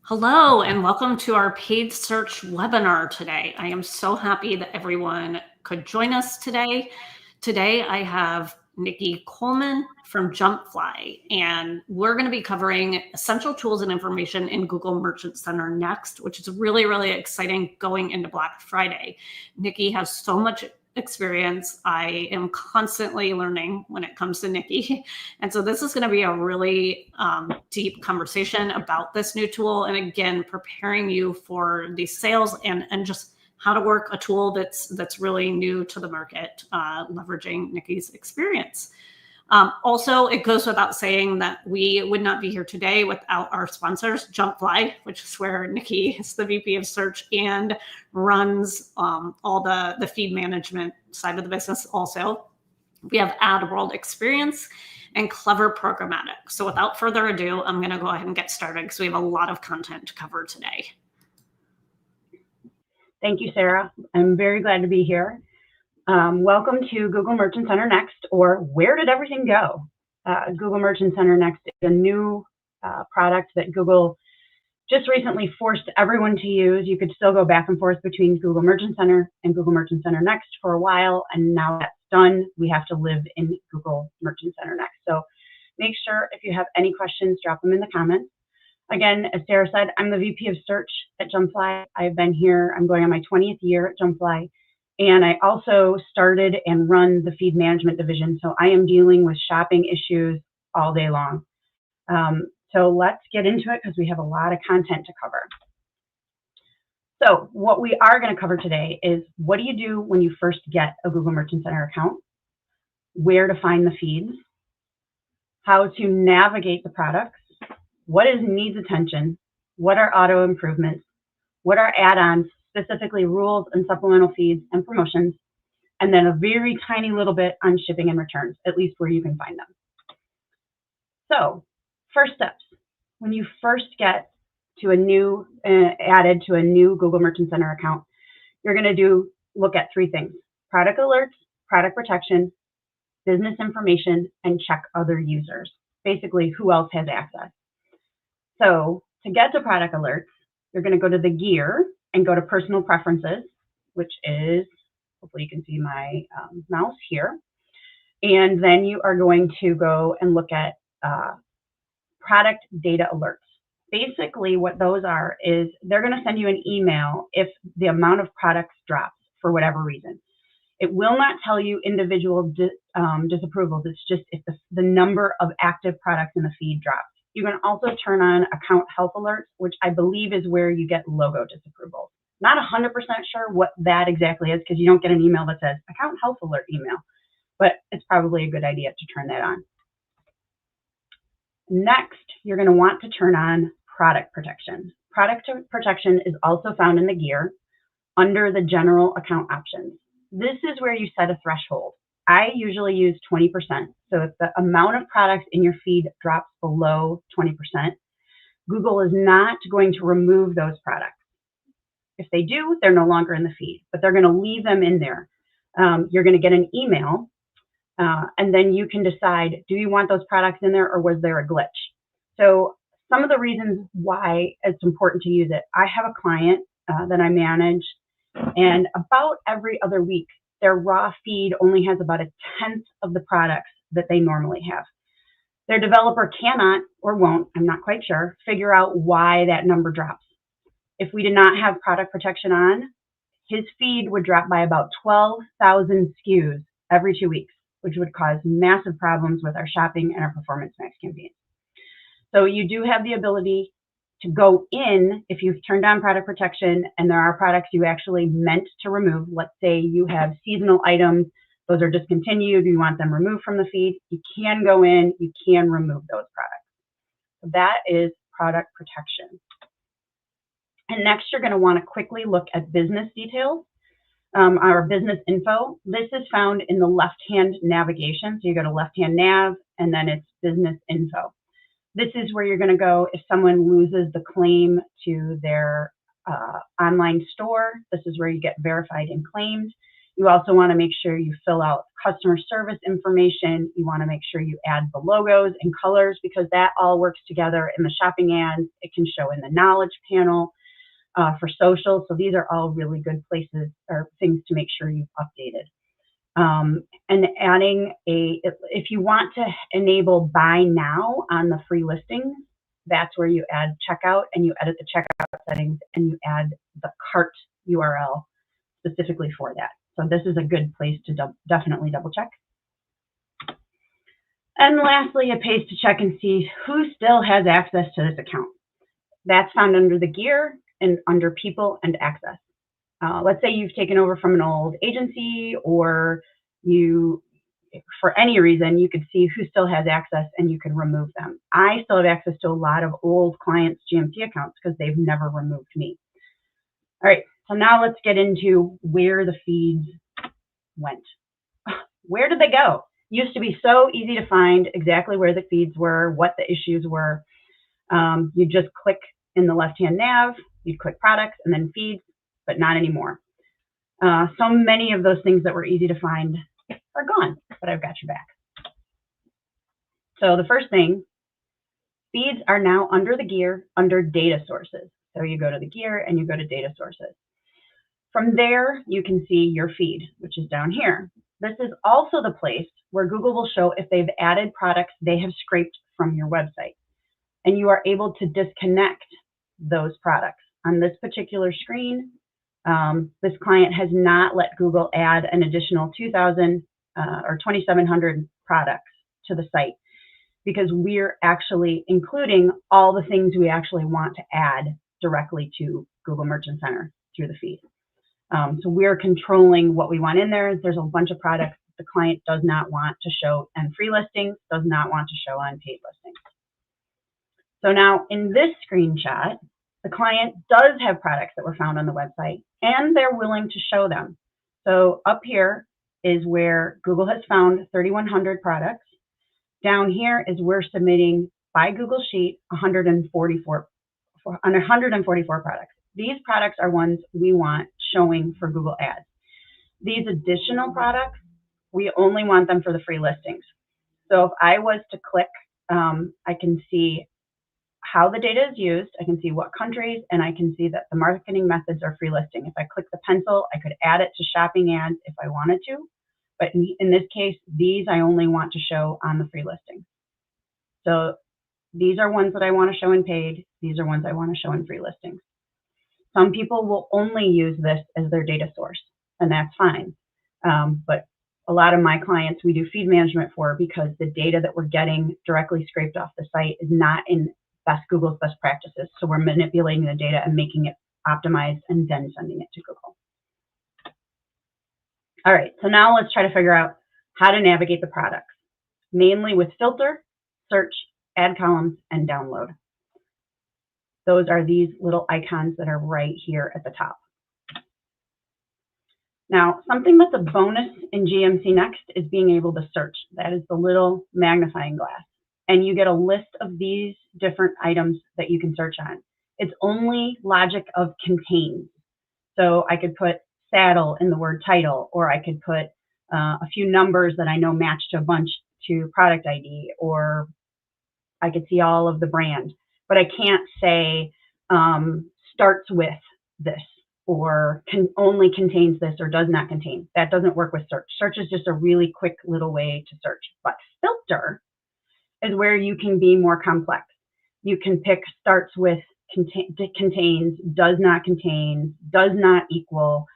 Hello, and welcome to our paid search webinar today. I am so happy that everyone could join us today. Today, I have Nikki Kuhlman from Jumpfly, and we're going to be covering essential tools and information in Google Merchant Center next, which is really, really exciting going into Black Friday. Nikki has so much experience. I am constantly learning when it comes to Nikki. And so this is going to be a really deep conversation about this new tool. And again, preparing you for these sales and just how to work a tool that's really new to the market, leveraging Nikki's experience. Also, it goes without saying that we would not be here today without our sponsors, Jumpfly, which is where Nikki is the VP of Search and runs all the feed management side of the business also. We have Ad World Experience and Clever Programmatic. So without further ado, I'm going to go ahead and get started because we have a lot of content to cover today. Thank you, Sarah. I'm very glad to be here. Welcome to Google Merchant Center Next, or where did everything go? Google Merchant Center Next is a new product that Google just recently forced everyone to use. You could still go back and forth between Google Merchant Center and Google Merchant Center Next for a while, and now that's done. We have to live in Google Merchant Center Next. So make sure if you have any questions, drop them in the comments. Again, as Sarah said, I'm the VP of Search at Jumpfly. I've been here, I'm going on my 20th year at Jumpfly. And I also started and run the feed management division. So I am dealing with shopping issues all day long. So let's get into it because we have a lot of content to cover. So what we are going to cover today is what do you do when you first get a Google Merchant Center account, where to find the feeds, how to navigate the products, what is needs attention, what are auto improvements, what are add-ons, specifically rules and supplemental feeds and promotions, and then a very tiny little bit on shipping and returns, at least where you can find them. So first steps, when you first get to a new, added to a new Google Merchant Center account, you're going to look at three things: product alerts, product protection, business information, and check other users, basically who else has access. So to get to product alerts, you're going to go to the gear and go to personal preferences, which is, hopefully you can see my mouse here. And then you are going to go and look at product data alerts. Basically what those are is they're going to send you an email if the amount of products drops for whatever reason. It will not tell you individual disapprovals. It's just if the number of active products in the feed drops. You can also turn on account health alerts, which I believe is where you get logo disapprovals. Not 100% sure what that exactly is because you don't get an email that says account health alert email, but it's probably a good idea to turn that on. Next, you're going to want to turn on product protection. Product protection is also found in the gear under the general account options. This is where you set a threshold. I usually use 20%. So if the amount of products in your feed drops below 20%, Google is not going to remove those products. If they do, they're no longer in the feed, but they're going to leave them in there. You're going to get an email, and then you can decide, do you want those products in there or was there a glitch? So some of the reasons why it's important to use it, I have a client that I manage, and about every other week, their raw feed only has about 1/10 of the products that they normally have. Their developer cannot or won't, I'm not quite sure, figure out why that number drops. If we did not have product protection on, his feed would drop by about 12,000 SKUs every 2 weeks, which would cause massive problems with our shopping and our Performance Max campaigns. So you do have the ability to go in if you've turned on product protection and there are products you actually meant to remove. Let's say you have seasonal items, those are discontinued, you want them removed from the feed, you can go in, you can remove those products. So that is product protection. And next you're going to want to quickly look at business details, our business info. This is found in the left-hand navigation. So you go to left-hand nav and then it's business info. This is where you're going to go if someone loses the claim to their online store. This is where you get verified and claimed. You also want to make sure you fill out customer service information. You want to make sure you add the logos and colors, because that all works together in the shopping ads. It can show in the knowledge panel for social. So these are all really good places or things to make sure you've updated. And adding if you want to enable buy now on the free listings, that's where you add checkout and you edit the checkout settings and you add the cart URL specifically for that. So this is a good place to definitely double check. And lastly, it pays to check and see who still has access to this account. That's found under the gear and under people and access. Let's say you've taken over from an old agency, or you, for any reason, you could see who still has access and you can remove them. I still have access to a lot of old clients' GMC accounts because they've never removed me. All right, so now let's get into where the feeds went. Where did they go? Used to be so easy to find exactly where the feeds were, what the issues were. You just click in the left-hand nav, you click products and then feeds, but not anymore. So many of those things that were easy to find are gone, but I've got your back. So the first thing, feeds are now under the gear, under data sources. So you go to the gear and you go to data sources. From there, you can see your feed, which is down here. This is also the place where Google will show if they've added products they have scraped from your website. And you are able to disconnect those products. On this particular screen, this client has not let Google add an additional 2,000 or 2,700 products to the site, because we're actually including all the things we actually want to add directly to Google Merchant Center through the feed. So we're controlling what we want in there. There's a bunch of products the client does not want to show on free listings, does not want to show on paid listings. So now in this screenshot, the client does have products that were found on the website and they're willing to show them. So up here is where Google has found 3,100 products. Down here is we're submitting by Google Sheet 144 products. These products are ones we want showing for Google Ads. These additional products, we only want them for the free listings. So if I was to click, I can see how the data is used, I can see what countries, and I can see that the marketing methods are free listing. If I click the pencil, I could add it to shopping ads if I wanted to. But in this case, these I only want to show on the free listing. So these are ones that I want to show in paid. These are ones I want to show in free listings. Some people will only use this as their data source, and that's fine. But a lot of my clients we do feed management for, because the data that we're getting directly scraped off the site is not in Google's best practices. So we're manipulating the data and making it optimized and then sending it to Google. All right, so now let's try to figure out how to navigate the products, mainly with filter, search, add columns, and download. Those are these little icons that are right here at the top. Now, something that's a bonus in GMC Next is being able to search. That is the little magnifying glass. And you get a list of these different items that you can search on. It's only logic of contains. So I could put saddle in the word title, or I could put a few numbers that I know match to a bunch to product ID, or I could see all of the brand. But I can't say starts with this, or only contains this, or does not contain. That doesn't work with search. Search is just a really quick little way to search. But filter is where you can be more complex. You can pick starts with, contains, does not contain, does not equal.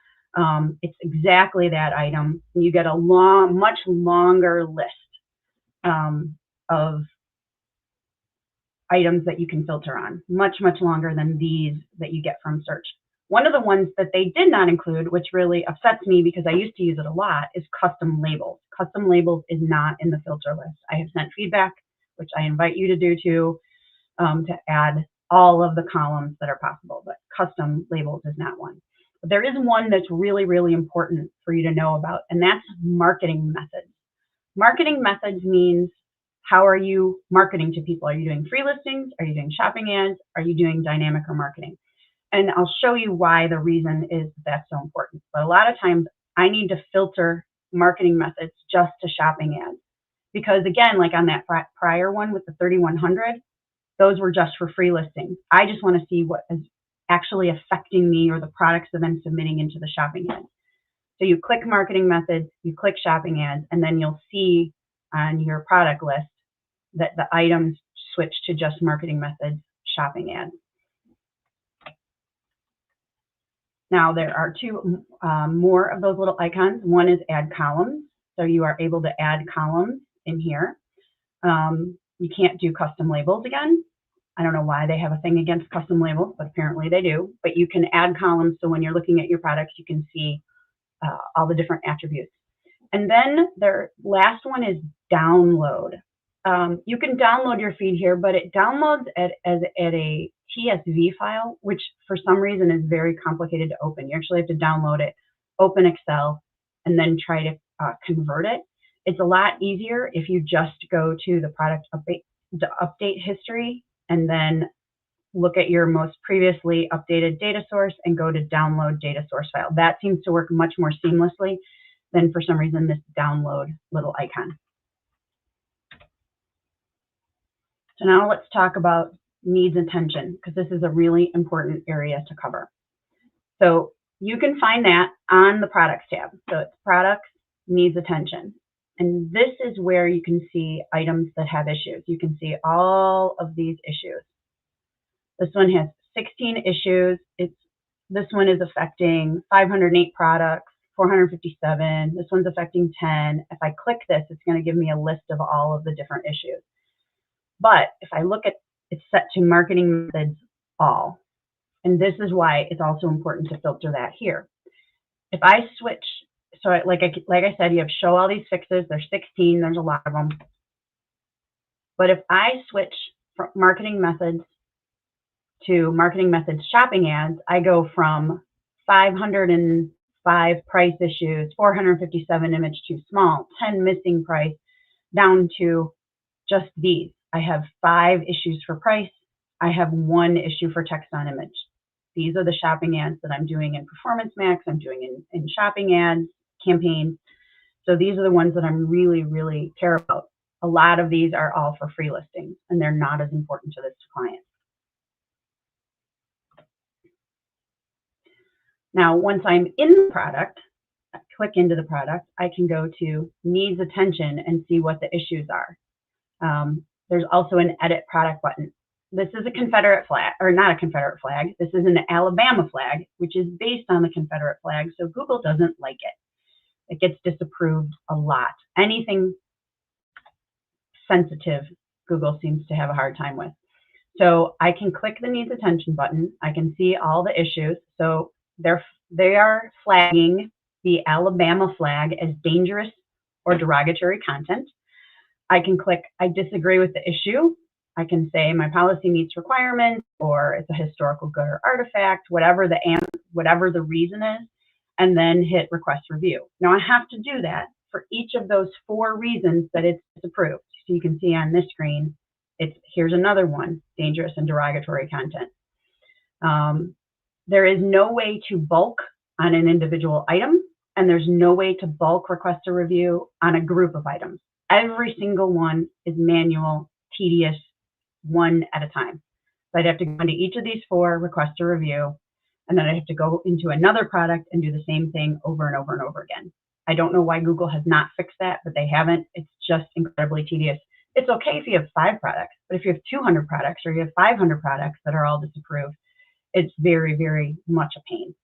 It's exactly that item. You get a much longer list of items that you can filter on, much longer than these that you get from search. One of the ones that they did not include, which really upsets me because I used to use it a lot, is custom labels. Custom labels is not in the filter list. I have sent feedback, which I invite you to do too, to add all of the columns that are possible, but custom labels is not one. But there is one that's really important for you to know about, and that's marketing methods. Marketing methods means, how are you marketing to people? Are you doing free listings? Are you doing shopping ads? Are you doing dynamic remarketing? And I'll show you why the reason is that's so important. But a lot of times I need to filter marketing methods just to shopping ads. Because again, like on that prior one with the 3,100, those were just for free listings. I just want to see what is actually affecting me or the products that I'm submitting into the shopping ads. So you click marketing methods, you click shopping ads, and then you'll see on your product list that the items switch to just marketing methods, shopping ads. Now there are two more of those little icons. One is add columns. So you are able to add columns in here. You can't do custom labels again. I don't know why they have a thing against custom labels, but apparently they do. But you can add columns, so when you're looking at your products, you can see all the different attributes. And then their last one is download. You can download your feed here, but it downloads at a TSV file, which for some reason is very complicated to open. You actually have to download it, open Excel, and then try to convert it. It's a lot easier if you just go to the product update history and then look at your most previously updated data source and go to download data source file. That seems to work much more seamlessly than for some reason this download little icon. So now let's talk about needs attention, because this is a really important area to cover. So you can find that on the products tab. So it's products, needs attention. And this is where you can see items that have issues. You can see all of these issues. This one has 16 issues. This one is affecting 508 products, 457. This one's affecting 10. If I click this, it's going to give me a list of all of the different issues. But if I look at, it's set to marketing methods all. And this is why it's also important to filter that here. If I switch, so like I said, you have show all these fixes. There's 16. There's a lot of them. But if I switch from marketing methods to marketing methods shopping ads, I go from 505 price issues, 457 image too small, 10 missing price, down to just these. I have 5 issues for price. I have 1 issue for text on image. These are the shopping ads that I'm doing in Performance Max. I'm doing in shopping ads, campaigns. So these are the ones that I'm really, really care about. A lot of these are all for free listings, and they're not as important to this client. Now, once I'm in the product, I click into the product, I can go to needs attention and see what the issues are. There's also an edit product button. This is a Confederate flag, or not a Confederate flag. This is an Alabama flag, which is based on the Confederate flag, so Google doesn't like it. It gets disapproved a lot. Anything sensitive, Google seems to have a hard time with. So I can click the needs attention button. I can see all the issues. So they are flagging the Alabama flag as dangerous or derogatory content. I can click I disagree with the issue. I can say my policy meets requirements, or it's a historical good or artifact, whatever the reason is, and then hit request review. Now I have to do that for each of those 4 reasons that it's approved. So you can see on this screen, here's another one, dangerous and derogatory content. There is no way to bulk on an individual item, and there's no way to bulk request a review on a group of items. Every single one is manual, tedious, one at a time. So I'd have to go into each of these 4, request a review, and then I'd have to go into another product and do the same thing over and over and over again. I don't know why Google has not fixed that, but they haven't. It's just incredibly tedious. It's okay if you have 5 products, but if you have 200 products or you have 500 products that are all disapproved, it's very, very much a pain.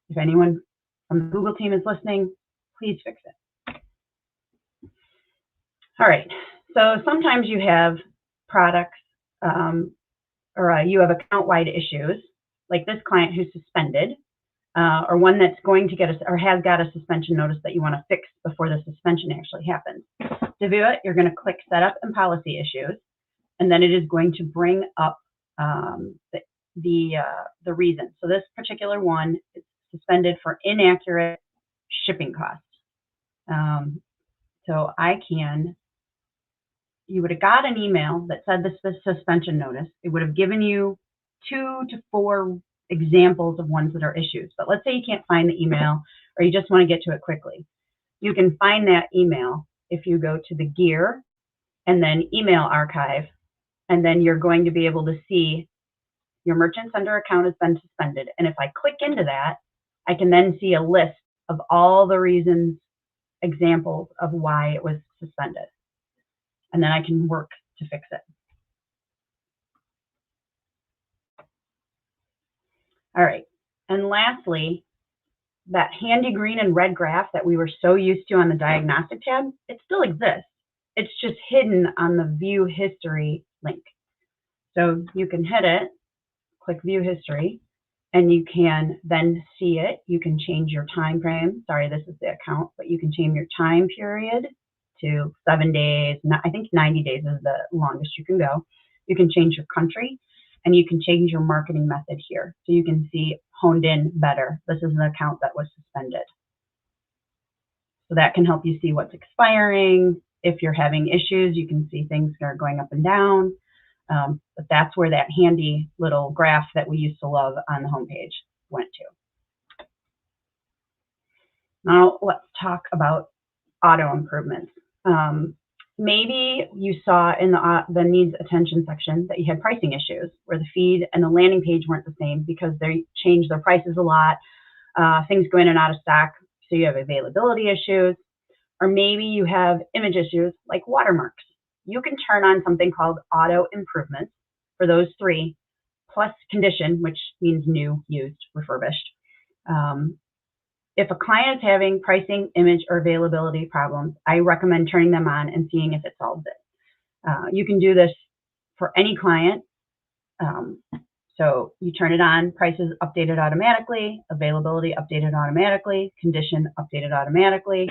If anyone from the Google team is listening, please fix it. All right, so sometimes you have products you have account-wide issues, like this client who's suspended, or one that's going to get or has got a suspension notice that you want to fix before the suspension actually happens. To view it, you're going to click Setup and Policy Issues, and then it is going to bring up the reason. So this particular one is suspended for inaccurate shipping costs. So you would have got an email that said this was suspension notice. It would have given you 2 to 4 examples of ones that are issues. But let's say you can't find the email, or you just want to get to it quickly, you can find that email if you go to the gear and then email archive, and then you're going to be able to see your Merchant Center account has been suspended. And if I click into that, I can then see a list of all the reasons, examples of why it was suspended. And then I can work to fix it. All right. And lastly, that handy green and red graph that we were so used to on the diagnostic tab, it still exists. It's just hidden on the view history link. So you can hit it, click view history, and you can then see it. You can change your time frame. Sorry, this is the account, but you can change your time period to 7 days. I think 90 days is the longest you can go. You can change your country, and you can change your marketing method here. So you can see honed in better. This is an account that was suspended. So that can help you see what's expiring. If you're having issues, you can see things that are going up and down. But that's where that handy little graph that we used to love on the homepage went to. Now let's talk about auto improvements. Maybe you saw in the needs attention section that you had pricing issues where the feed and the landing page weren't the same because they changed their prices a lot, things go in and out of stock, so you have availability issues. Or maybe you have image issues like watermarks. You can turn on something called auto improvements for those three, plus condition, which means new, used, refurbished. If a client is having pricing, image, or availability problems, I recommend turning them on and seeing if it solves it. You can do this for any client. So you turn it on, prices updated automatically, availability updated automatically, condition updated automatically,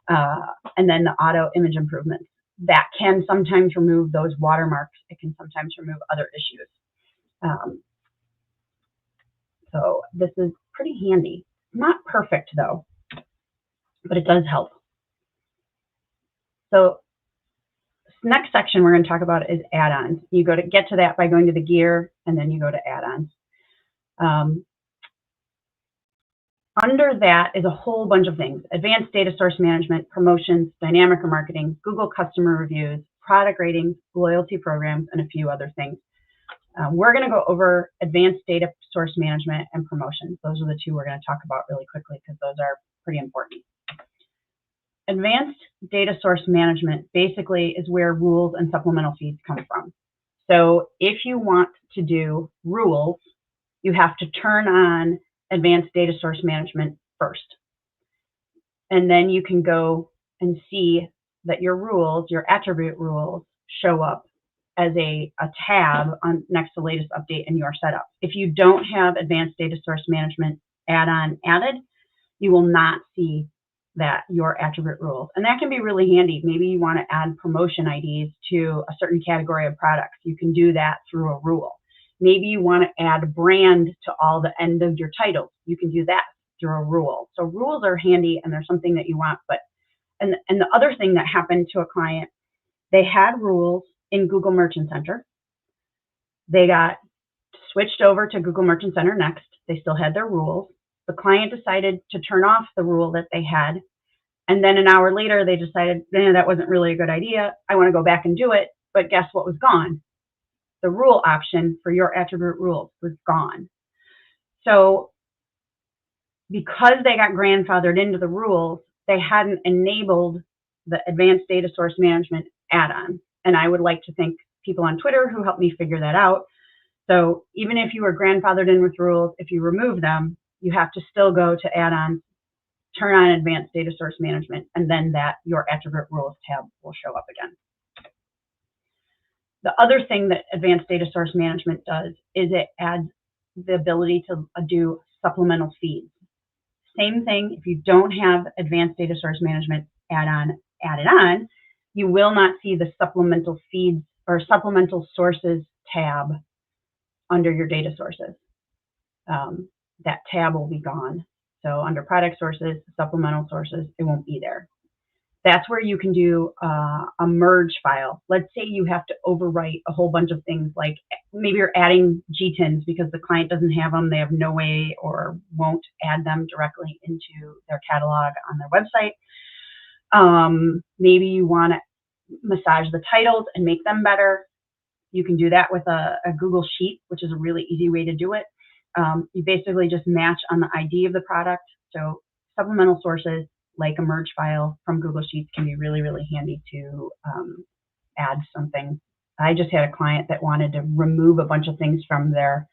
and then the auto image improvements. That can sometimes remove those watermarks. It can sometimes remove other issues. So this is pretty handy. Not perfect though, but it does help. So next section we're going to talk about is add-ons. You get to that by going to the gear, and then you go to add-ons. Under that is a whole bunch of things: advanced data source management, promotions, dynamic marketing, Google customer reviews, product ratings, loyalty programs, and a few other things. We're going to go over advanced data source management and promotions. Those are the two we're going to talk about really quickly because those are pretty important. Advanced data source management basically is where rules and supplemental feeds come from. So if you want to do rules, you have to turn on advanced data source management first. And then you can go and see that your rules, your attribute rules, show up as a tab on next to latest update in your setup. If you don't have advanced data source management add-on added, you will not see that your attribute rules. And that can be really handy. Maybe you want to add promotion IDs to a certain category of products. You can do that through a rule. Maybe you want to add brand to all the end of your titles. You can do that through a rule. So rules are handy and they're something that you want. And the other thing that happened to a client, they had rules in Google Merchant Center. They got switched over to Google Merchant Center next. They still had their rules. The client decided to turn off the rule that they had. And then an hour later, they decided, that wasn't really a good idea. I want to go back and do it. But guess what was gone? The rule option for your attribute rules was gone. So because they got grandfathered into the rules, they hadn't enabled the advanced data source management add-on. And I would like to thank people on Twitter who helped me figure that out. So even if you were grandfathered in with rules, if you remove them, you have to still go to add-ons, turn on advanced data source management, and then your attribute rules tab will show up again. The other thing that advanced data source management does is it adds the ability to do supplemental feeds. Same thing, if you don't have advanced data source management add-on added on, you will not see the supplemental feeds or supplemental sources tab under your data sources. That tab will be gone. So under product sources, supplemental sources, it won't be there. That's where you can do a merge file. Let's say you have to overwrite a whole bunch of things, like maybe you're adding GTINs because the client doesn't have them, they have no way or won't add them directly into their catalog on their website. Maybe you want to massage the titles and make them better. You can do that with a Google Sheet, which is a really easy way to do it. You basically just match on the ID of the product. So supplemental sources like a merge file from Google Sheets can be really, really handy to add something. I just had a client that wanted to remove a bunch of things from their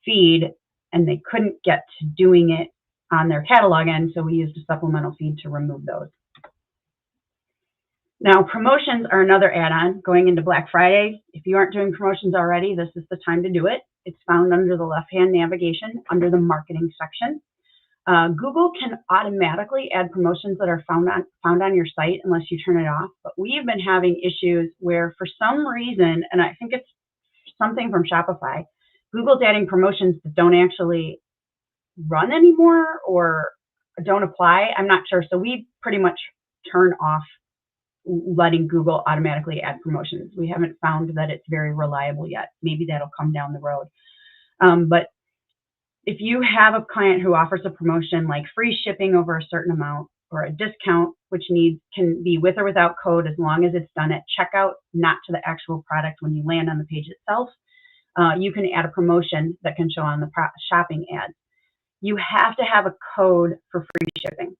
feed, and they couldn't get to doing it on their catalog end, so we used a supplemental feed to remove those. Now, promotions are another add-on going into Black Friday. If you aren't doing promotions already, this is the time to do it. It's found under the left-hand navigation under the marketing section. Google can automatically add promotions that are found on your site unless you turn it off. But we've been having issues where, for some reason, and I think it's something from Shopify, Google's adding promotions that don't actually run anymore or don't apply. I'm not sure. So we pretty much turn off letting Google automatically add promotions. We haven't found that it's very reliable yet. Maybe that'll come down the road. But if you have a client who offers a promotion like free shipping over a certain amount or a discount, which can be with or without code as long as it's done at checkout, not to the actual product when you land on the page itself, you can add a promotion that can show on the shopping ads. You have to have a code for free shipping.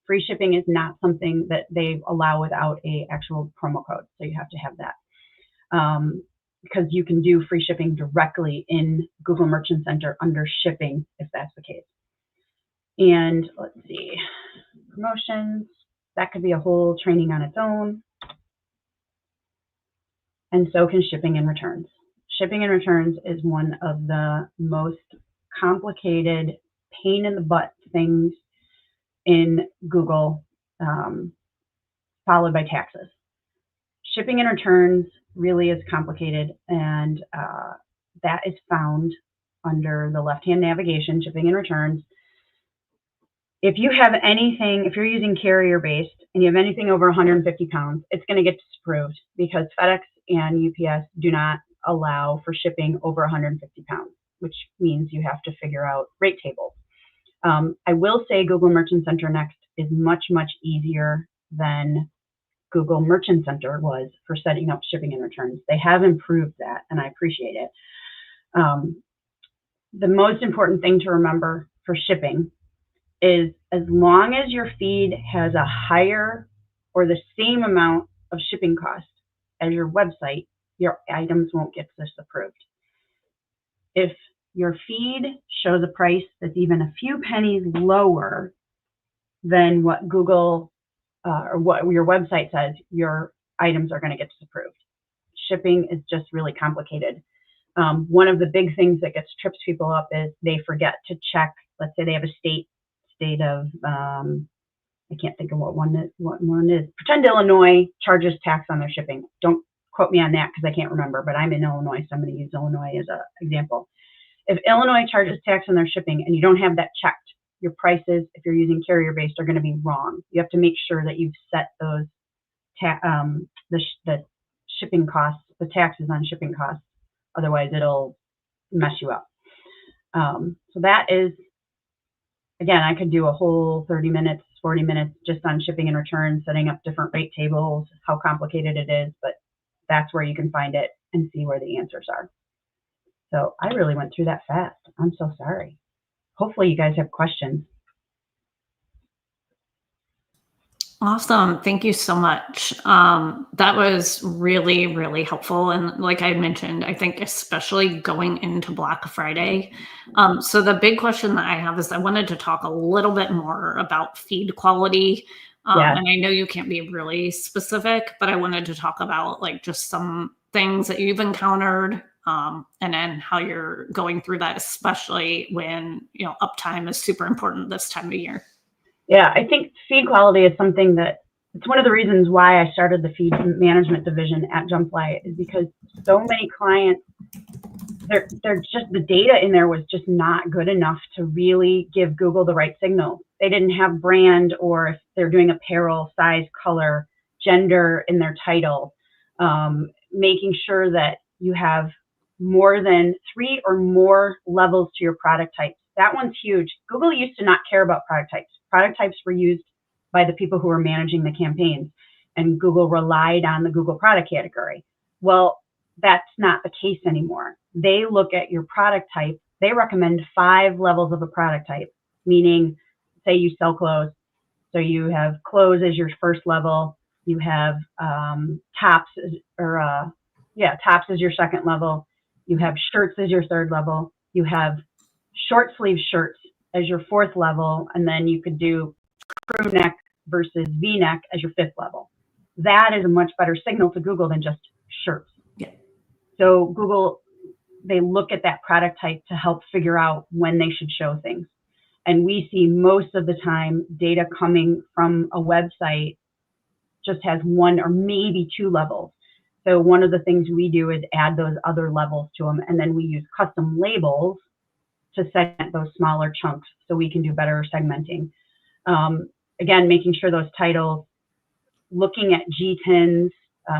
Free shipping is not something that they allow without an actual promo code, so you have to have that. Because you can do free shipping directly in Google Merchant Center under shipping, if that's the case. And let's see, promotions, that could be a whole training on its own. And so can shipping and returns. Shipping and returns is one of the most complicated, pain in the butt things in Google, followed by taxes. Shipping and returns really is complicated, and that is found under the left-hand navigation, shipping and returns. If you have anything, if you're using carrier-based and you have anything over 150 pounds, it's going to get disapproved because FedEx and UPS do not allow for shipping over 150 pounds, which means you have to figure out rate tables. I will say Google Merchant Center Next is much, much easier than Google Merchant Center was for setting up shipping and returns. They have improved that, and I appreciate it. The most important thing to remember for shipping is as long as your feed has a higher or the same amount of shipping cost as your website, your items won't get disapproved. If your feed shows a price that's even a few pennies lower than what Google or what your website says, your items are going to get disapproved. Shipping is just really complicated. One of the big things that trips people up is they forget to check. Let's say they have a state of, I can't think of what one is. Pretend Illinois charges tax on their shipping. Don't quote me on that because I can't remember, but I'm in Illinois, so I'm going to use Illinois as an example. If Illinois charges tax on their shipping and you don't have that checked, your prices, if you're using carrier-based, are going to be wrong. You have to make sure that you've set those the shipping costs, the taxes on shipping costs. Otherwise, it'll mess you up. So that is, again, I could do a whole 30 minutes, 40 minutes just on shipping and returns, setting up different rate tables, how complicated it is, but that's where you can find it and see where the answers are. So I really went through that fast. I'm so sorry. Hopefully you guys have questions. Awesome. Thank you so much. That was really, really helpful. And like I mentioned, I think especially going into Black Friday. So the big question that I have is I wanted to talk a little bit more about feed quality. Yes. And I know you can't be really specific, but I wanted to talk about like just some things that you've encountered, and then how you're going through that, especially when, you know, uptime is super important this time of year. Yeah, I think feed quality is something that, it's one of the reasons why I started the feed management division at Jumpfly, is because so many clients, they're just, the data in there was just not good enough to really give Google the right signal. They didn't have brand, or if they're doing apparel, size, color, gender in their title, making sure that you have more than 3 or more levels to your product types. That one's huge. Google used to not care about product types. Product types were used by the people who were managing the campaigns, and Google relied on the Google product category. Well, that's not the case anymore. They look at your product type. They recommend 5 levels of a product type, meaning, say you sell clothes. So you have clothes as your first level. You have tops as your second level. You have shirts as your third level. You have short sleeve shirts as your fourth level. And then you could do crew neck versus V-neck as your 5th level. That is a much better signal to Google than just shirts. Yeah. So Google, they look at that product type to help figure out when they should show things. And we see most of the time data coming from a website just has 1 or maybe 2 levels. So one of the things we do is add those other levels to them. And then we use custom labels to segment those smaller chunks so we can do better segmenting. Again, making sure those titles, looking at GTINs,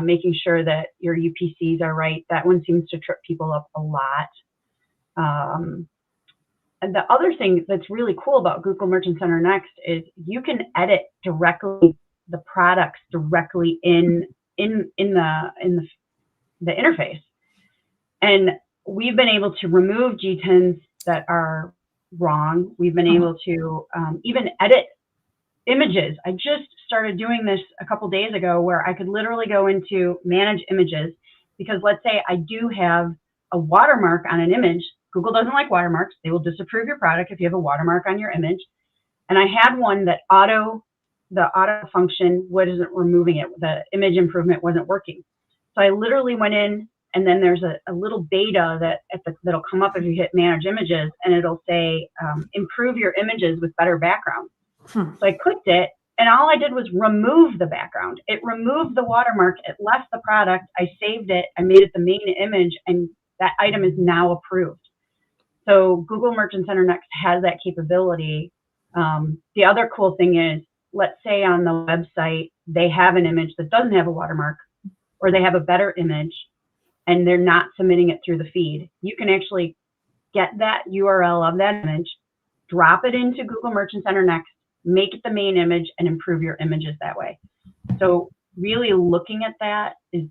making sure that your UPCs are right. That one seems to trip people up a lot. And the other thing that's really cool about Google Merchant Center Next is you can edit directly the products directly in the interface. And we've been able to remove GTINs that are wrong. We've been able to even edit images. I just started doing this a couple days ago where I could literally go into manage images, because let's say I do have a watermark on an image. Google doesn't like watermarks. They will disapprove your product if you have a watermark on your image. And I had one that the auto function wasn't removing it. The image improvement wasn't working. So I literally went in, and then there's a little beta that'll come up if you hit manage images, and it'll say improve your images with better background. So I clicked it, and all I did was remove the background. It removed the watermark. It left the product. I saved it. I made it the main image, and that item is now approved. So Google Merchant Center Next has that capability. The other cool thing is, let's say on the website, they have an image that doesn't have a watermark, or they have a better image, and they're not submitting it through the feed. You can actually get that URL of that image, drop it into Google Merchant Center Next, make it the main image, and improve your images that way. So really looking at that is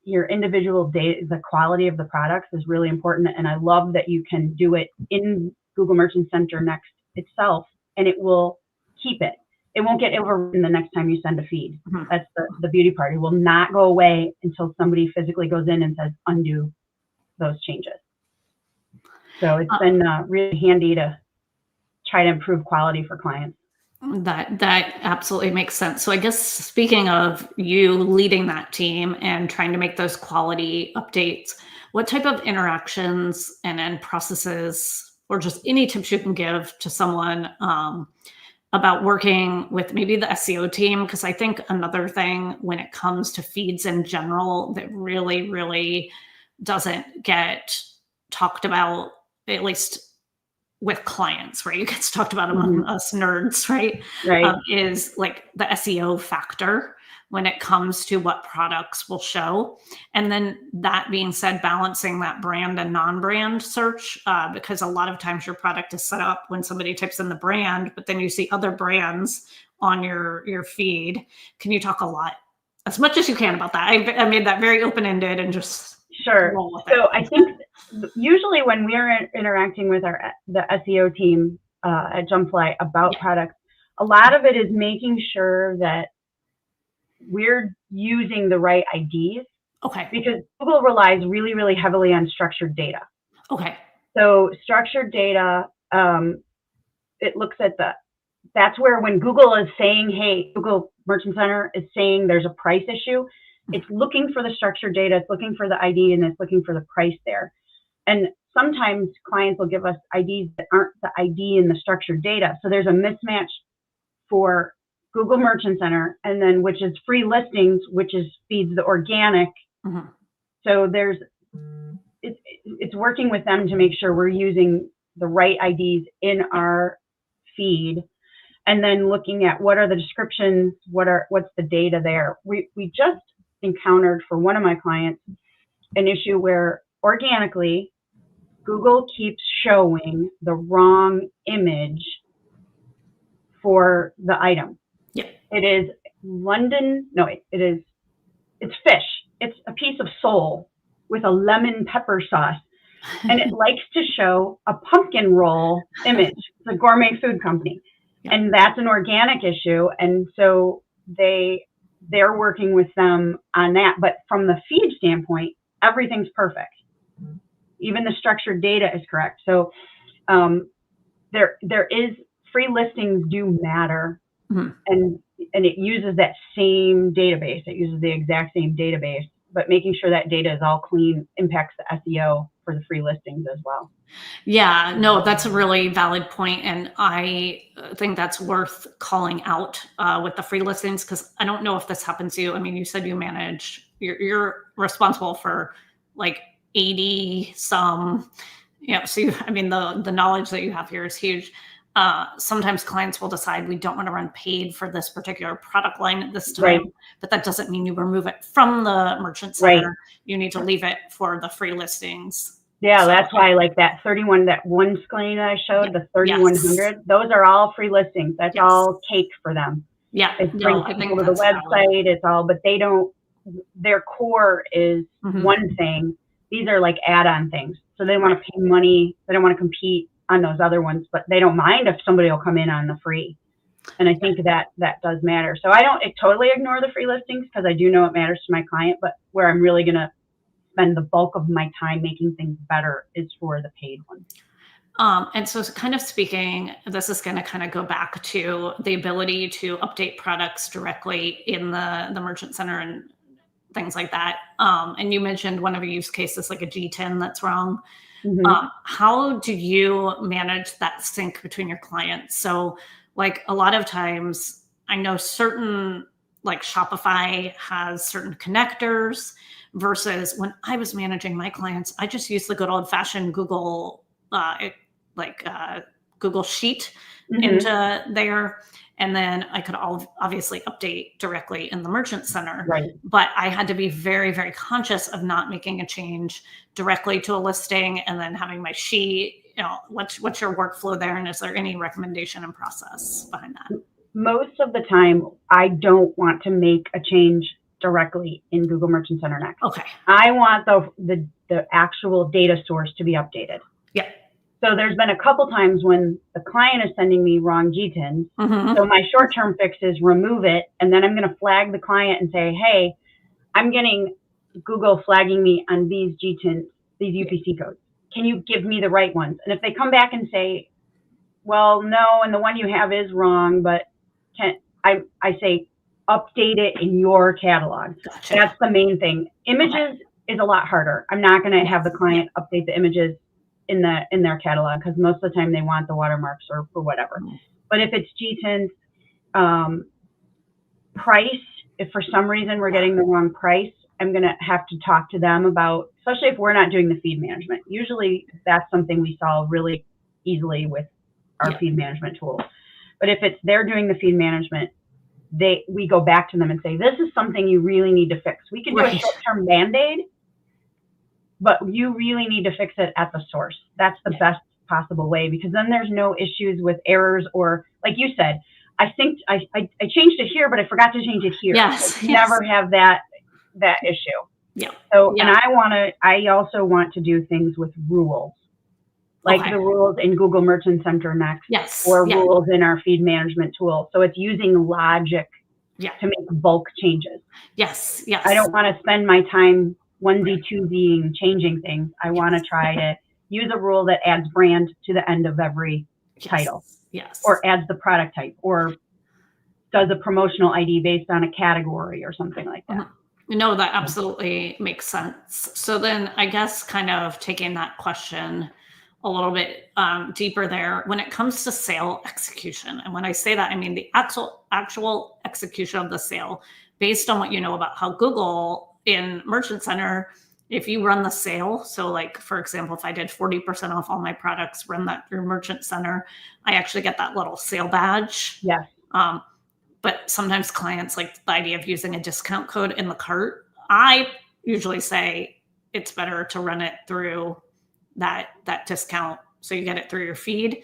your individual data, the quality of the products is really important. And I love that you can do it in Google Merchant Center Next itself, and it will keep it. It won't get overwritten the next time you send a feed. That's the beauty part. It will not go away until somebody physically goes in and says undo those changes. So it's been really handy to try to improve quality for clients. That absolutely makes sense. So I guess, speaking of you leading that team and trying to make those quality updates, what type of interactions and processes, or just any tips you can give to someone about working with maybe the SEO team? Because I think another thing when it comes to feeds in general that really, really doesn't get talked about, at least with clients, right? It gets talked about among us nerds, right? Right. Is like the SEO factor when it comes to what products will show. And then that being said, balancing that brand and non-brand search, because a lot of times your product is set up when somebody types in the brand, but then you see other brands on your feed. Can you talk a lot, as much as you can, about that? I made that very open-ended and just sure. roll with So it. I think usually when we're interacting with the SEO team at Jumpfly about products, a lot of it is making sure that we're using the right IDs. Okay. Because Google relies really, really heavily on structured data. Okay. So structured data, it looks at that's where when Google is saying, hey, Google Merchant Center is saying there's a price issue, it's looking for the structured data, it's looking for the ID, and it's looking for the price there. And sometimes clients will give us IDs that aren't the ID in the structured data. So there's a mismatch for Google Merchant Center, and then which is free listings, which feeds the organic. So it's working with them to make sure we're using the right IDs in our feed. and then looking at what are the descriptions, what's the data there. We just encountered for one of my clients an issue where organically Google keeps showing the wrong image for the item. Yeah. It is it's fish. It's a piece of sole with a lemon pepper sauce. And it likes to show a pumpkin roll image. It's a gourmet food company. Yeah. And that's an organic issue. And so they're working with them on that. But from the feed standpoint, everything's perfect. Even the structured data is correct. So there is free listings do matter. Mm-hmm. And it uses that same database. It uses the exact same database, but making sure that data is all clean impacts the SEO for the free listings as well. Yeah, no, that's a really valid point. And I think that's worth calling out with the free listings, because I don't know if this happens to you. I mean, you said you manage, you're responsible for like 80 some, so the knowledge that you have here is huge. Sometimes clients will decide we don't want to run paid for this particular product line at this time, right. But that doesn't mean you remove it from the merchant center. Right. You need to leave it for the free listings. Yeah, so that's why like that one screen that I showed, the 3100, those are all free listings. That's all cake for them. Yeah. It brings people to the website. It's all, but they don't, their core is one thing. These are like add-on things. So they want to pay money. They don't want to compete on those other ones, but they don't mind if somebody will come in on the free. And I think that does matter. So I don't totally ignore the free listings, because I do know it matters to my client, but where I'm really going to spend the bulk of my time making things better is for the paid ones. And so kind of speaking, this is going to kind of go back to the ability to update products directly in the merchant center and things like that. And you mentioned one of your use cases, like a G10 that's wrong. Mm-hmm. How do you manage that sync between your clients? So like a lot of times I know certain, like Shopify has certain connectors, versus when I was managing my clients, I just used the good old fashioned Google, Google Sheet into there. And then I could obviously update directly in the merchant center. Right. But I had to be very, very conscious of not making a change directly to a listing and then having my sheet, what's your workflow there? And is there any recommendation and process behind that? Most of the time, I don't want to make a change directly in Google Merchant Center Next. Okay. I want the actual data source to be updated. Yeah. So there's been a couple times when the client is sending me wrong GTINs. Mm-hmm. So my short-term fix is remove it. And then I'm going to flag the client and say, hey, I'm getting Google flagging me on these GTINs, these UPC codes. Can you give me the right ones? And if they come back and say, well, no, and the one you have is wrong, but I say, update it in your catalog. Gotcha. That's the main thing. Images is a lot harder. I'm not going to have the client update the images in their catalog, because most of the time they want the watermarks or whatever. But if it's GTINs, price, if for some reason we're getting the wrong price, I'm going to have to talk to them about, especially if we're not doing the feed management. Usually that's something we solve really easily with our feed management tool. But if they're doing the feed management, we go back to them and say, this is something you really need to fix. We can do a short-term Band-Aid, but you really need to fix it at the source. That's the best possible way, because then there's no issues with errors, or like you said, I think I changed it here, but I forgot to change it here. Yes. Never have that issue. Yeah. So, and I also want to do things with rules, like the rules in Google Merchant Center Next, or rules in our feed management tool. So it's using logic to make bulk changes. Yes. Yes. I don't want to spend my time onesie-twosie changing things. I want to try to use a rule that adds brand to the end of every title. Yes. Or adds the product type, or does a promotional ID based on a category or something like that. No, that absolutely makes sense. So then I guess kind of taking that question a little bit deeper there, when it comes to sale execution, and when I say that, I mean the actual execution of the sale, based on what you know about how Google in Merchant Center if you run the sale, so like, for example, if I did 40% off all my products, run that through Merchant Center, I actually get that little sale badge. Yes. But sometimes clients like the idea of using a discount code in the cart. I usually say it's better to run it through that discount, so you get it through your feed.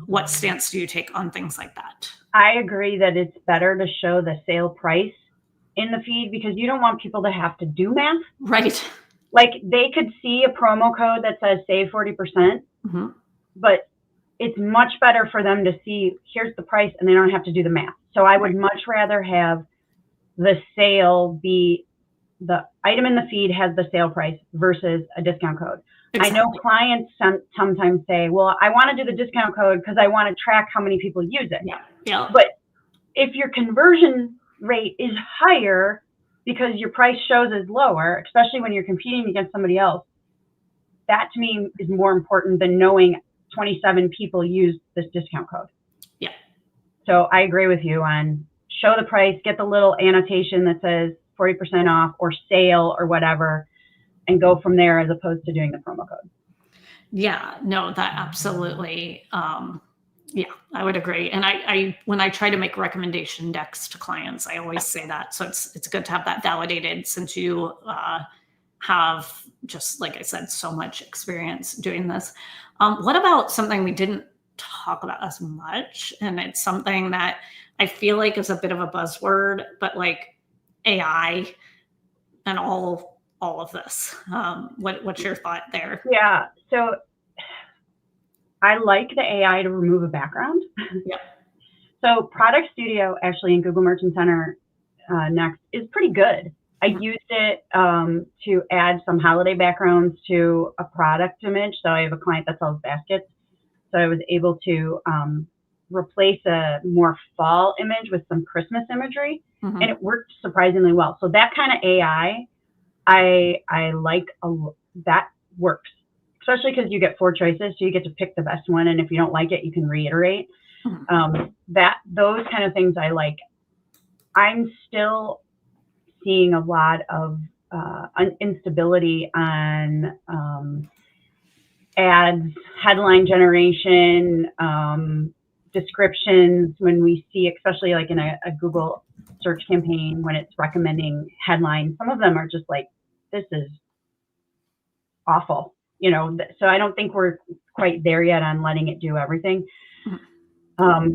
What stance do you take on things like that? I agree that it's better to show the sale price in the feed, because you don't want people to have to do math. Right. Like, they could see a promo code that says save 40%, but it's much better for them to see, here's the price, and they don't have to do the math. So I would much rather have the sale be, the item in the feed has the sale price versus a discount code. Exactly. I know clients sometimes say, well, I want to do the discount code because I want to track how many people use it. Yeah. But if your conversion rate is higher because your price shows is lower, especially when you're competing against somebody else, that to me is more important than knowing 27 people use this discount code. Yeah. So I agree with you on show the price, get the little annotation that says 40% off or sale or whatever, and go from there as opposed to doing the promo code. Yeah, no, that absolutely. Yeah, I would agree. And I when I try to make recommendation decks to clients, I always say that. So it's good to have that validated, since you have, just like I said, so much experience doing this. What about something we didn't talk about as much? And it's something that I feel like is a bit of a buzzword, but like AI and all of this. What's your thought there? Yeah. So I like the AI to remove a background. Yep. So Product Studio actually in Google Merchant Center Next is pretty good. I used it to add some holiday backgrounds to a product image. So I have a client that sells baskets. So I was able to replace a more fall image with some Christmas imagery, and it worked surprisingly well. So that kind of AI, I like, that works, especially because you get 4 choices, so you get to pick the best one, and if you don't like it, you can reiterate. Those kind of things I like. I'm still seeing a lot of instability on ads, headline generation, descriptions, when we see, especially like in a Google search campaign, when it's recommending headlines, some of them are just like, this is awful, you know. So I don't think we're quite there yet on letting it do everything. I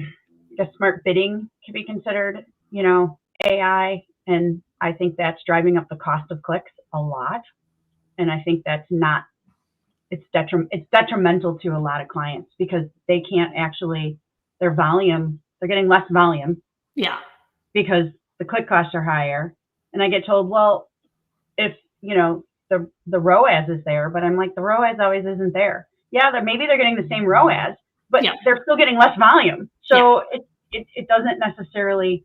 guess smart bidding can be considered, you know, AI, and I think that's driving up the cost of clicks a lot. And I think that's not, it's detrimental to a lot of clients, because they can't actually, their volume, they're getting less volume. Yeah. Because the click costs are higher. And I get told, well, if, you know, the ROAS is there, but I'm like, the ROAS always isn't there. Yeah, maybe they're getting the same ROAS, but they're still getting less volume. So it doesn't necessarily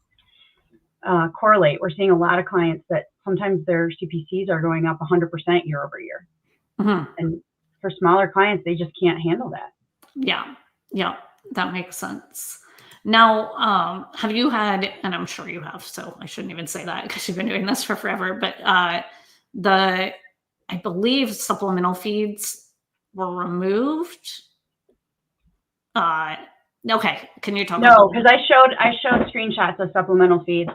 correlate. We're seeing a lot of clients that sometimes their CPCs are going up 100% year over year. And for smaller clients, they just can't handle that. Yeah, that makes sense. Now, have you had, and I'm sure you have, so I shouldn't even say that because you've been doing this for forever, but I believe supplemental feeds were removed. Okay, can you talk? No, because I showed screenshots of supplemental feeds.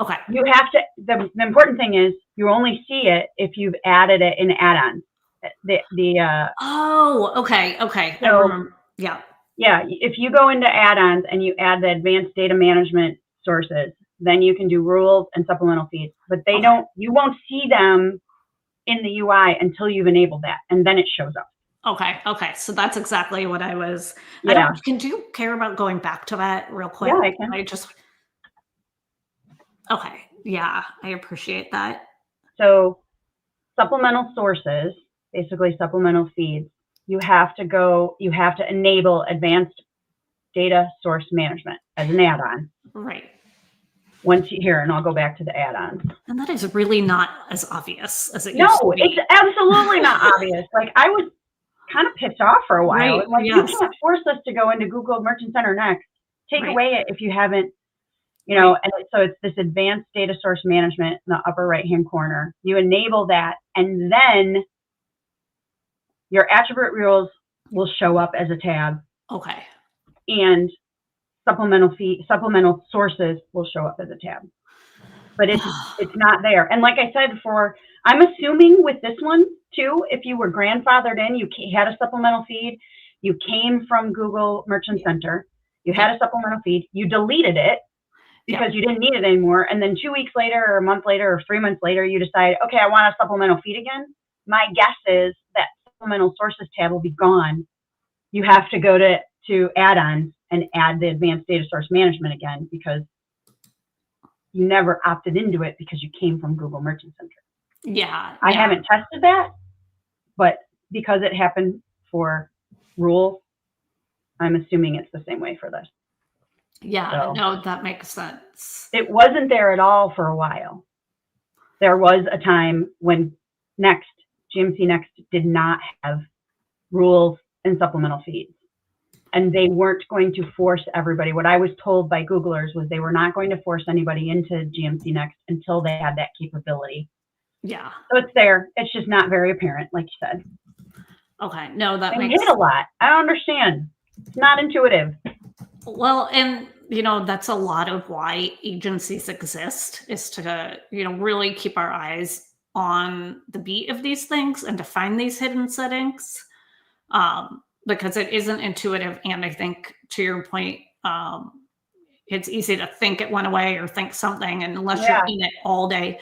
Okay. You have to, the important thing is you only see it if you've added it in add-ons. Oh, okay. So, I remember. Yeah. If you go into add-ons and you add the advanced data management sources, then you can do rules and supplemental feeds. But they don't, you won't see them in the UI until you've enabled that, and then it shows up. Okay. So that's exactly what I was. Yeah. Do you care about going back to that real quick? Yeah, I can. Okay. Yeah, I appreciate that. So supplemental sources, basically supplemental feeds, you have to enable advanced data source management as an add-on. Right. And I'll go back to the add-ons. And that is really not as obvious as it used to be. No, it's absolutely not obvious. Like, I was kind of pissed off for a while. Right, like, you can't force us to go into Google Merchant Center Next. Take away it if you haven't, And so it's this advanced data source management in the upper right-hand corner. You enable that, and then your attribute rules will show up as a tab. Okay. And supplemental sources will show up as a tab. But it's not there. And like I said, I'm assuming with this one too, if you were grandfathered in, you had a supplemental feed, you came from Google Merchant Center, you had a supplemental feed, you deleted it because you didn't need it anymore. And then 2 weeks later or a month later or 3 months later, you decide, okay, I want a supplemental feed again. My guess is that supplemental sources tab will be gone. You have to go to add-ons and add the advanced data source management again, because you never opted into it because you came from Google Merchant Center. Yeah. I haven't tested that, but because it happened for rules, I'm assuming it's the same way for this. Yeah, no, that makes sense. It wasn't there at all for a while. There was a time when GMC Next did not have rules and supplemental feeds. And they weren't going to force everybody. What I was told by Googlers was they were not going to force anybody into GMC Next until they had that capability. Yeah. So it's there. It's just not very apparent, like you said. Okay. No, that makes sense. A lot. I don't understand. It's not intuitive. Well, and that's a lot of why agencies exist, is to really keep our eyes on the beat of these things and to find these hidden settings. Because it isn't intuitive. And I think, to your point, it's easy to think it went away or think something, and unless you're in it all day,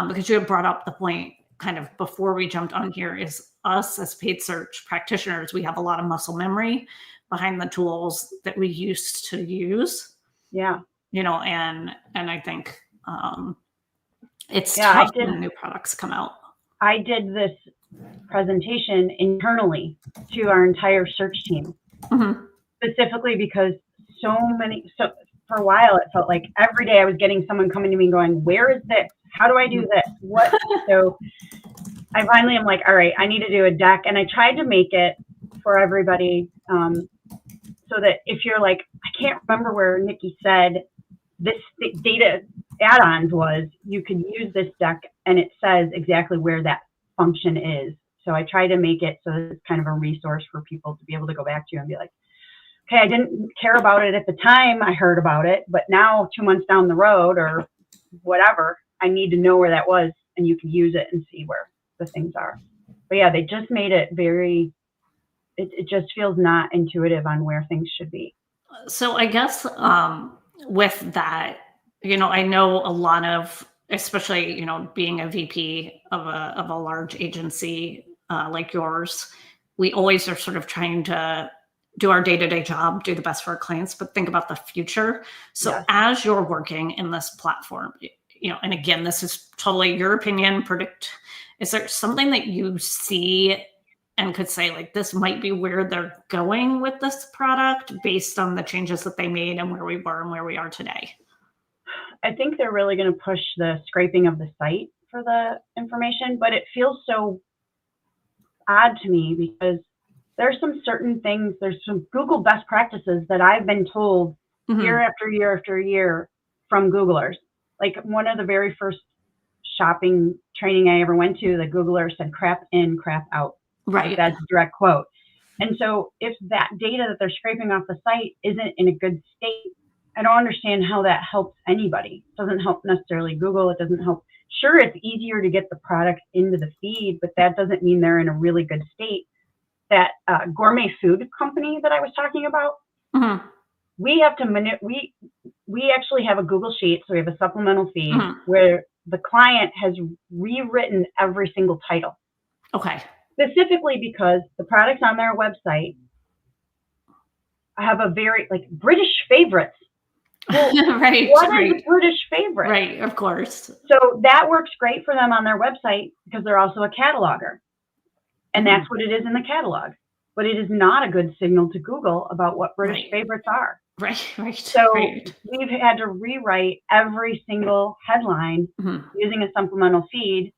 because you had brought up the point kind of before we jumped on here, is us as paid search practitioners, we have a lot of muscle memory behind the tools that we used to use. Yeah. And I think it's tough when new products come out. I did this presentation internally to our entire search team, specifically because so for a while it felt like every day I was getting someone coming to me going, where is this? How do I do this? What? So I finally am like, all right, I need to do a deck. And I tried to make it for everybody so that if you're like, I can't remember where Nikki said this data add-ons was, you can use this deck and it says exactly where that function is. So I try to make it so it's kind of a resource for people to be able to go back to and be like, okay, I didn't care about it at the time I heard about it, but now 2 months down the road or whatever, I need to know where that was, and you can use it and see where the things are. But yeah, they just made it it just feels not intuitive on where things should be. So I guess with that, I know a lot of, especially, being a VP of a large agency like yours, we always are sort of trying to do our day-to-day job, do the best for our clients, but think about the future. So as you're working in this platform, and again, this is totally your opinion, is there something that you see and could say, like, this might be where they're going with this product based on the changes that they made and where we were and where we are today? I think they're really going to push the scraping of the site for the information, but it feels so odd to me because there's some certain things, there's some Google best practices that I've been told year after year after year from Googlers. Like one of the very first shopping training I ever went to, the Googler said, crap in, crap out. Right. Like that's a direct quote. And so if that data that they're scraping off the site isn't in a good state, I don't understand how that helps anybody. It doesn't help necessarily Google. It doesn't help. Sure, it's easier to get the product into the feed, but that doesn't mean they're in a really good state. That gourmet food company that I was talking about, we have to we actually have a Google sheet, so we have a supplemental feed where the client has rewritten every single title. Okay. Specifically because the products on their website have a very British favorites. Well, right. What is a British favorite? Right, of course. So that works great for them on their website because they're also a cataloger. And that's what it is in the catalog. But it is not a good signal to Google about what British favorites are. Right. So we've had to rewrite every single headline using a supplemental feed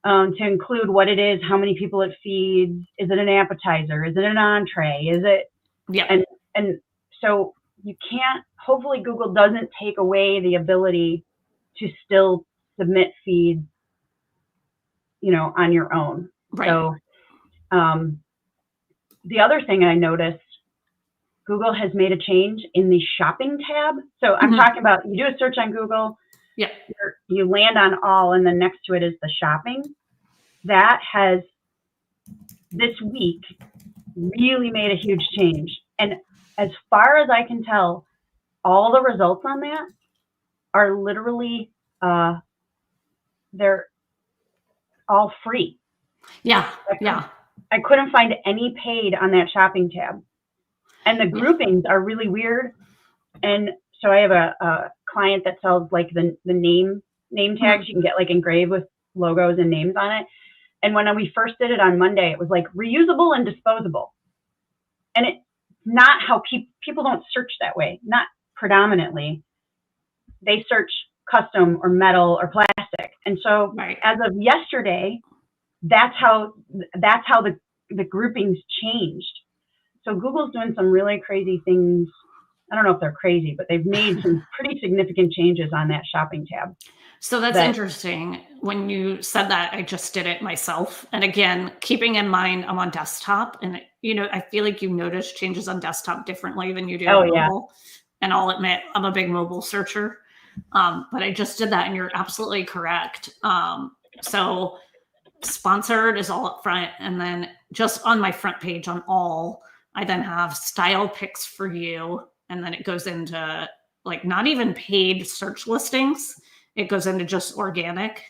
to include what it is, how many people it feeds, is it an appetizer, is it an entree, is it? Yeah. And so you can't hopefully Google doesn't take away the ability to still submit feeds, on your own. Right. So the other thing I noticed, Google has made a change in the shopping tab. So I'm talking about, you do a search on Google, Yeah. you land on all, and then next to it is the shopping. That has, this week, really made a huge change. And as far as I can tell, all the results on that are literally, they're all free. Yeah. Yeah. I couldn't find any paid on that shopping tab. And the groupings are really weird. And so I have a client that sells like the name tags. You can get like engraved with logos and names on it. And when we first did it on Monday, it was like reusable and disposable. And it's not how people don't search that way, not predominantly. They search custom or metal or plastic. And so as of yesterday, that's how the groupings changed. So Google's doing some really crazy things. I don't know if they're crazy, but they've made some pretty significant changes on that shopping tab. So that's interesting. When you said that, I just did it myself. And again, keeping in mind I'm on desktop, and I feel like you notice changes on desktop differently than you do on mobile. And I'll admit, I'm a big mobile searcher. But I just did that, and you're absolutely correct. So sponsored is all up front, and then just on my front page on all, I then have style picks for you, and then it goes into like not even paid search listings. It goes into just organic.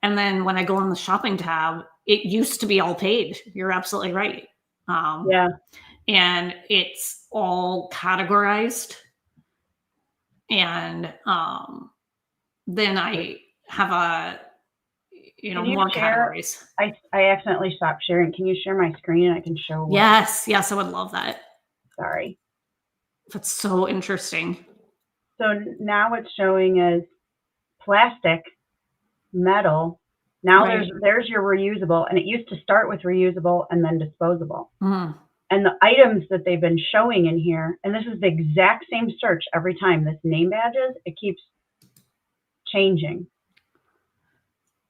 And then when I go on the shopping tab, it used to be all paid. You're absolutely right. And it's all categorized. And then I have more categories. I accidentally stopped sharing. Can you share my screen and I can show? Yes, I would love that. Sorry. That's so interesting. So now it's showing as plastic, metal. Now there's your reusable, and it used to start with reusable and then disposable. And the items that they've been showing in here, and this is the exact same search every time, this name badges, it keeps changing.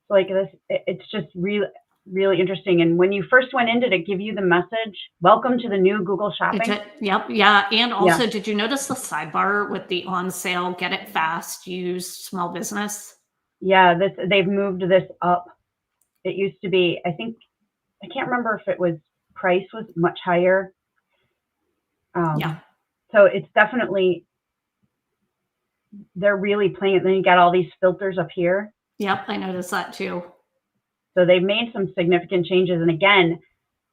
Like this, it's just really, really interesting. And when you first went in, did it give you the message, welcome to the new Google Shopping? Yep. Yeah. And also, did you notice the sidebar with the on sale, get it fast, use small business? Yeah, they've moved this up. It used to be, I can't remember if it was price was much higher. So it's definitely, they're really playing it. Then you got all these filters up here. Yep, I noticed that too. So they've made some significant changes. And again,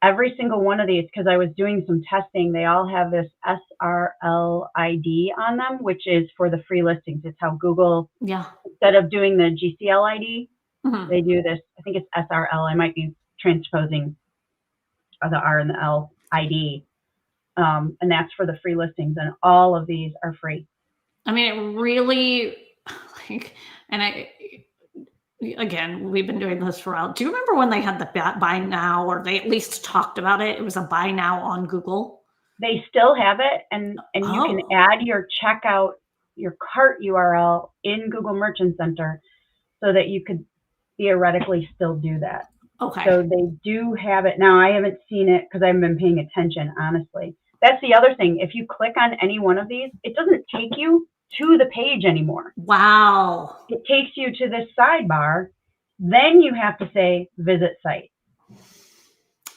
every single one of these, because I was doing some testing, they all have this SRL ID on them, which is for the free listings. It's how Google, instead of doing the GCL ID, they do this, I think it's SRL. I might be transposing the R and the L ID. And that's for the free listings. And all of these are free. I mean, it really, again, we've been doing this for a while. Do you remember when they had the buy now, or they at least talked about it? It was a buy now on Google. They still have it, and you can add your checkout, your cart URL in Google Merchant Center, so that you could theoretically still do that. Okay. So they do have it now. I haven't seen it because I haven't been paying attention, honestly. That's the other thing. If you click on any one of these, it doesn't take you to the page anymore. Wow. It takes you to this sidebar. Then you have to say visit site.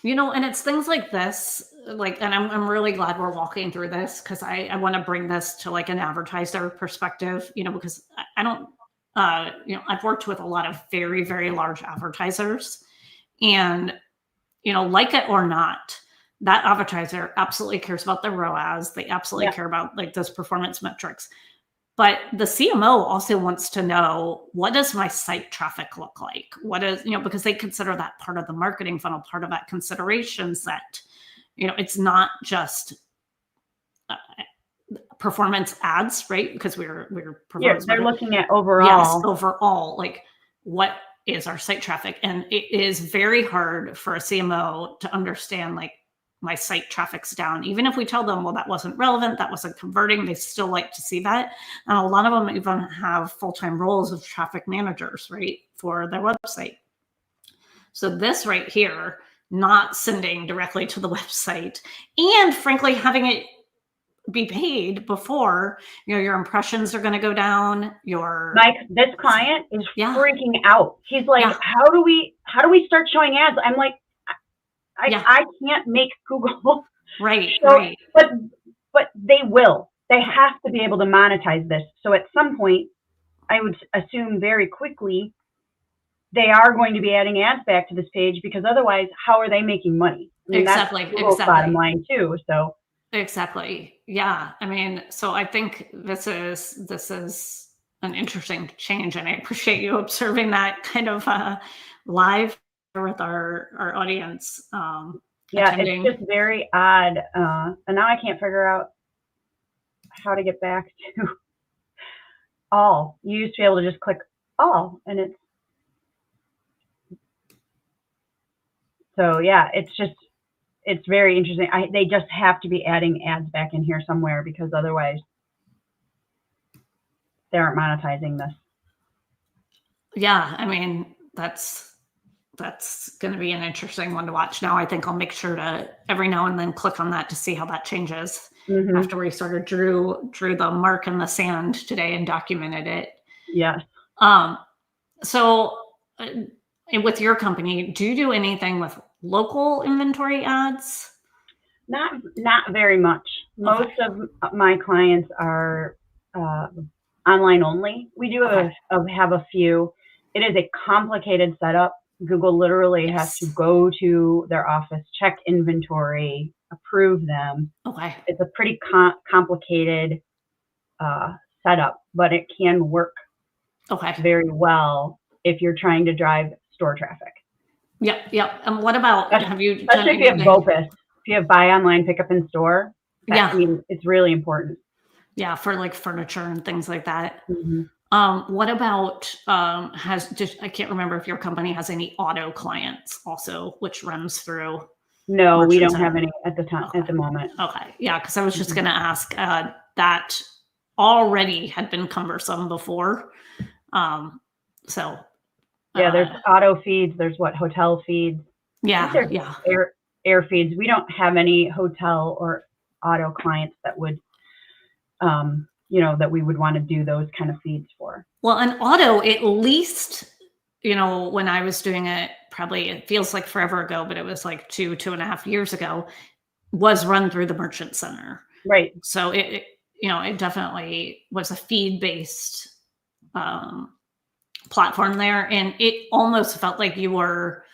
And it's things like this, and I'm really glad we're walking through this, because I want to bring this to like an advertiser perspective, because I don't, I've worked with a lot of very, very large advertisers, and, like it or not, that advertiser absolutely cares about the ROAS. They absolutely care about like those performance metrics. But the CMO also wants to know, what does my site traffic look like? What is, because they consider that part of the marketing funnel, part of that consideration set. It's not just performance ads, right? Because we're performance. They're looking at overall. Yes, overall, like what is our site traffic? And it is very hard for a CMO to understand, like, my site traffic's down. Even if we tell them, well, that wasn't relevant, that wasn't converting, they still like to see that. And a lot of them even have full-time roles of traffic managers, right, for their website. So this right here, not sending directly to the website, and frankly, having it be paid before, your impressions are going to go down. This client is Yeah. freaking out. He's like, Yeah. how do we start showing ads? I'm like, I can't make Google Right. show, Right. but they will. They have to be able to monetize this. So at some point, I would assume very quickly, they are going to be adding ads back to this page, because otherwise, how are they making money? I mean, Exactly. That's Google's bottom line too. So exactly. Yeah. I mean, so I think this is an interesting change, and I appreciate you observing that kind of live with our audience. Yeah, attending. it's just very odd. And now I can't figure out how to get back to all. You used to be able to just click all, and so yeah, it's very interesting. They just have to be adding ads back in here somewhere, because otherwise they aren't monetizing this. Yeah, I mean, that's going to be an interesting one to watch. Now I think I'll make sure to every now and then click on that to see how that changes. After we sort of drew the mark in the sand today and documented it. Yes. So with your company, do you do anything with local inventory ads? Not very much. Most of my clients are online only. We do have a few. It is a complicated setup. Google literally has to go to their office, check inventory, approve them. Okay. It's a pretty complicated setup, but it can work very well if you're trying to drive store traffic. Yep. And what about, especially if you have BOPIS, if you have buy online, pick up in store? I mean, it's really important. Yeah, for like furniture and things like that. What about I can't remember if your company has any auto clients also, which runs through. No, we don't have any at the moment. Okay. Yeah, because I was just going to ask, that already had been cumbersome before. So yeah, there's auto feeds. There's hotel feeds. Yeah. Air feeds. We don't have any hotel or auto clients that would, that we would want to do those kind of feeds for. Well, an auto, at least, when I was doing it, probably it feels like forever ago, but it was like 2.5 years ago, was run through the merchant center. Right. So it definitely was a feed-based platform there. And it almost felt like you were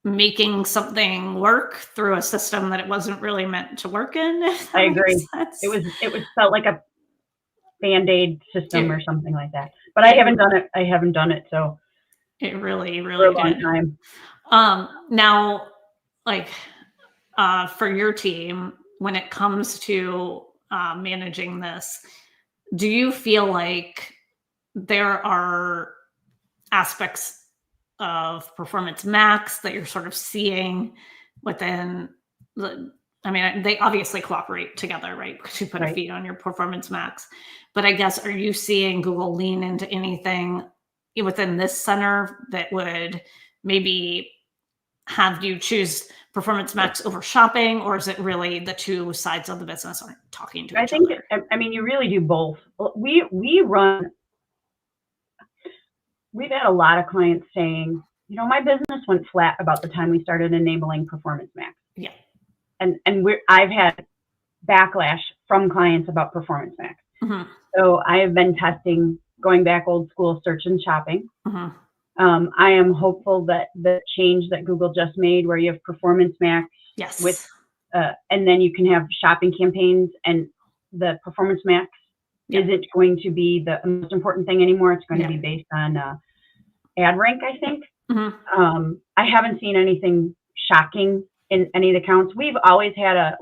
making something work through a system that it wasn't really meant to work in. I agree. It was felt like a Band-Aid system or something like that. But I haven't done it. So it really for a long time. Now, like for your team, when it comes to managing this, do you feel like there are aspects of Performance Max that you're sort of seeing within they obviously cooperate together, right? Because you put a feed on your Performance Max. But I guess, are you seeing Google lean into anything within this center that would maybe have you choose Performance Max over shopping, or is it really the two sides of the business aren't talking to each other? I mean, you really do both. We've had a lot of clients saying, my business went flat about the time we started enabling Performance Max. Yeah. And I've had backlash from clients about Performance Max. So I have been testing, going back old school, search and shopping. I am hopeful that the change that Google just made, where you have Performance Max with, and then you can have shopping campaigns, and the Performance Max isn't going to be the most important thing anymore. It's going to be based on ad rank, I think. I haven't seen anything shocking in any of the accounts. We've always had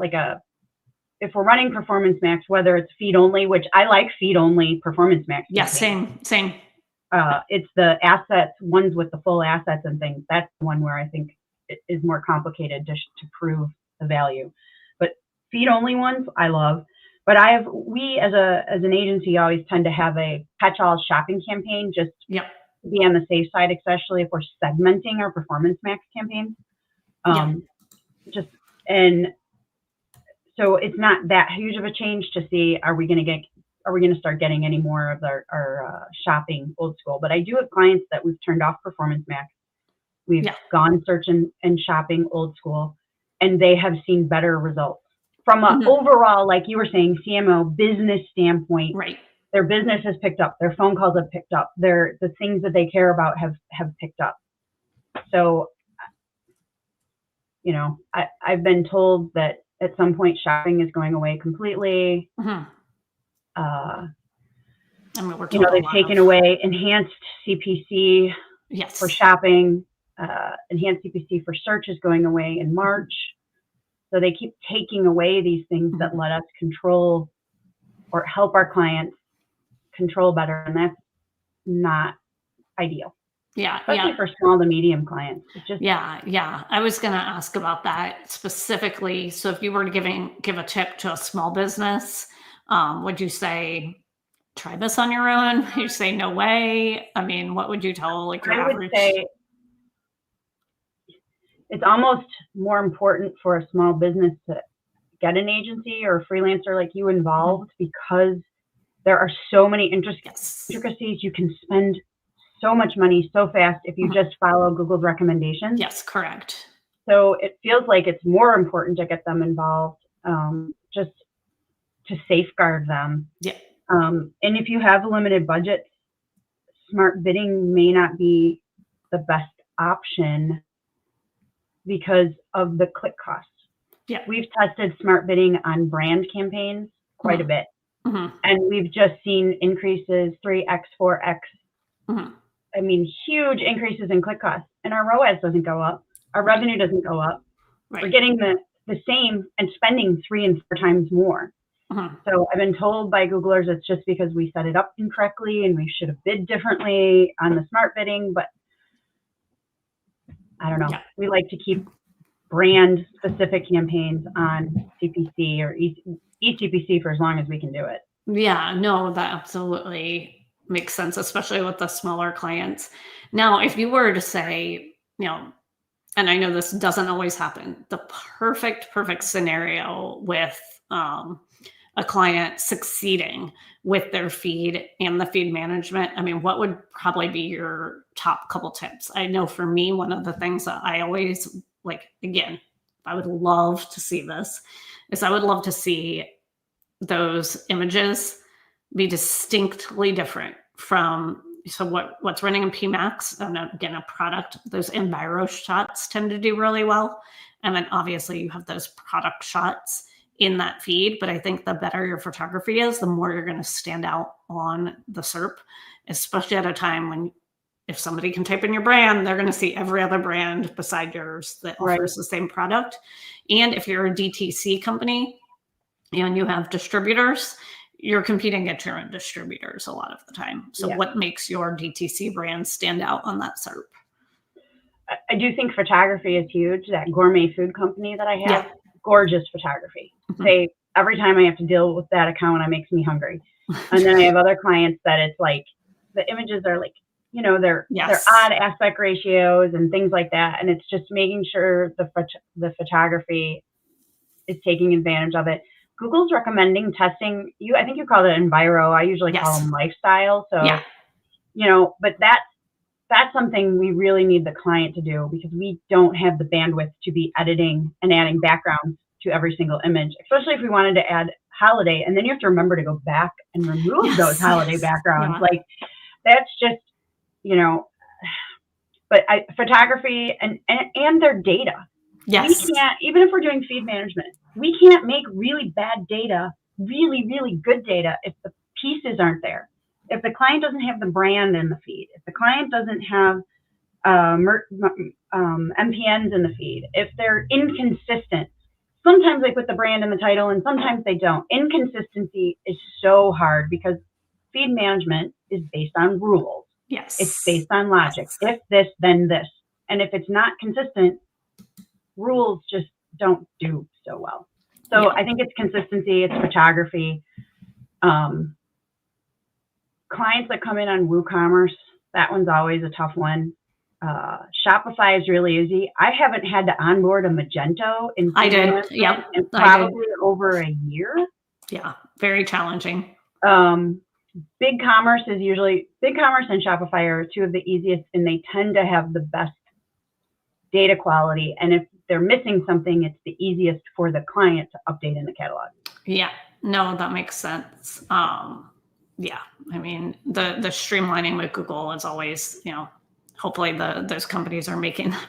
if we're running Performance Max, whether it's feed only, which I like feed only Performance Max. Yes, same. It's the assets, ones with the full assets and things. That's the one where I think it is more complicated to prove the value. But feed only ones, I love. But we as an agency always tend to have a catch-all shopping campaign just Yep. to be on the safe side, especially if we're segmenting our Performance Max campaigns. And so it's not that huge of a change to see, are we going to start getting any more of our shopping old school? But I do have clients that we've turned off Performance Max. We've gone searching and shopping old school, and they have seen better results from an overall, like you were saying, CMO business standpoint. Right. Their business has picked up. Their phone calls have picked up. The things that they care about have picked up. So, I've been told that at some point shopping is going away completely. They've taken away enhanced CPC for shopping. Enhanced CPC for search is going away in March. So they keep taking away these things that let us control or help our clients control better. And that's not ideal. Yeah. Especially for small to medium clients. Yeah. I was going to ask about that specifically. So if you were to give a tip to a small business, would you say, try this on your own? You say, no way. I mean, what would you tell your average? I would say it's almost more important for a small business to get an agency or a freelancer like you involved, because there are so many intricacies. You can spend so much money so fast if you just follow Google's recommendations. Yes, correct. So it feels like it's more important to get them involved, just to safeguard them. Yeah. And if you have a limited budget, smart bidding may not be the best option because of the click cost. Yeah. We've tested smart bidding on brand campaigns quite a bit. And we've just seen increases 3x, 4x. I mean, huge increases in click costs. And our ROAS doesn't go up. Our revenue doesn't go up. We're getting the same and spending 3 and 4 times more. So I've been told by Googlers it's just because we set it up incorrectly and we should have bid differently on the smart bidding. But I don't know. Yeah. We like to keep brand specific campaigns on CPC or eCPC for as long as we can do it. Yeah, no, that absolutely makes sense, especially with the smaller clients. Now, if you were to say, and I know this doesn't always happen, the perfect scenario with a client succeeding with their feed and the feed management, I mean, what would probably be your top couple tips? I know for me, one of the things that I always again, I would love to see this, is I would love to see those images be distinctly different from, so what's running in PMax, and again, a product, those enviro shots tend to do really well. And then obviously you have those product shots in that feed, but I think the better your photography is, the more you're going to stand out on the SERP, especially at a time when, if somebody can type in your brand, they're going to see every other brand beside yours that offers the same product. And if you're a DTC company and you have distributors, you're competing against your own distributors a lot of the time. So what makes your DTC brand stand out on that SERP? I do think photography is huge. That gourmet food company that I have, gorgeous photography. Every time I have to deal with that account, it makes me hungry. And then I have other clients that it's like, the images are like, they're odd aspect ratios and things like that. And it's just making sure the photography is taking advantage of it. Google's recommending testing I think you call it enviro. I usually call them lifestyle. So, but that's something we really need the client to do, because we don't have the bandwidth to be editing and adding backgrounds to every single image, especially if we wanted to add holiday. And then you have to remember to go back and remove those holiday backgrounds. Like that's just, but photography and their data. Yes. We can't, even if we're doing feed management, we can't make really bad data, really, really good data if the pieces aren't there. If the client doesn't have the brand in the feed, if the client doesn't have MPNs in the feed, if they're inconsistent, sometimes they put the brand in the title and sometimes they don't. Inconsistency is so hard because feed management is based on rules. Yes. It's based on logic. If this, then this. And if it's not consistent, rules just don't do so well. So Yeah. I think it's consistency, it's photography. Clients that come in on WooCommerce, that one's always a tough one. Shopify is really easy. I haven't had to onboard a Magento in I did. Yep. in I did. probably over a year. Yeah. Very challenging. BigCommerce and Shopify are two of the easiest, and they tend to have the best data quality. And if they're missing something, it's the easiest for the client to update in the catalog. Yeah. No, that makes sense. Yeah. I mean, the streamlining with Google is always, hopefully those companies are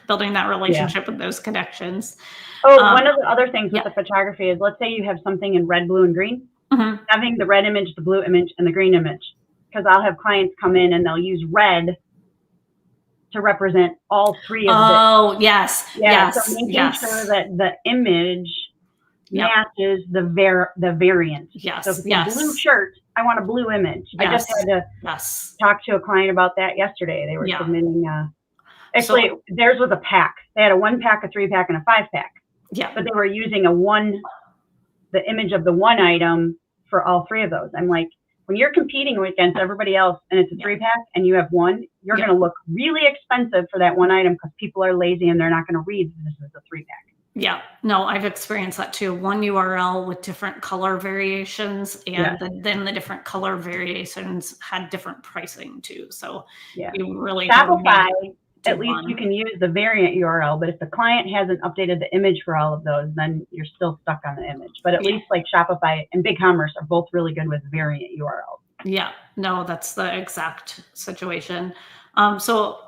building that relationship with those connections. One of the other things with yeah. the photography is, let's say you have something in red, blue, and green, Mhm. having the red image, the blue image, and the green image. Because I'll have clients come in and they'll use red to represent all three of the. Oh, yes. Yeah, Yes. so making yes. sure that the image Yep. matches the variant. Yes. So if it's yes. a blue shirt, I want a blue image. Yes. I just had to Yes. talk to a client about that yesterday. They were Yeah. submitting. Actually, theirs was a pack. They had a 1-pack, a 3-pack, and a 5-pack. Yeah. But they were using the image of the one item for all three of those. I'm like, when you're competing against everybody else and it's a 3-pack and you have one, you're going to look really expensive for that one item because people are lazy and they're not going to read this is a 3-pack. Yeah, no, I've experienced that too. One URL with different color variations, and then the different color variations had different pricing too. So you really Shopify, at least you can use the variant URL, but if the client hasn't updated the image for all of those, then you're still stuck on the image. But at least like Shopify and BigCommerce are both really good with variant URLs. Yeah, no, that's the exact situation. So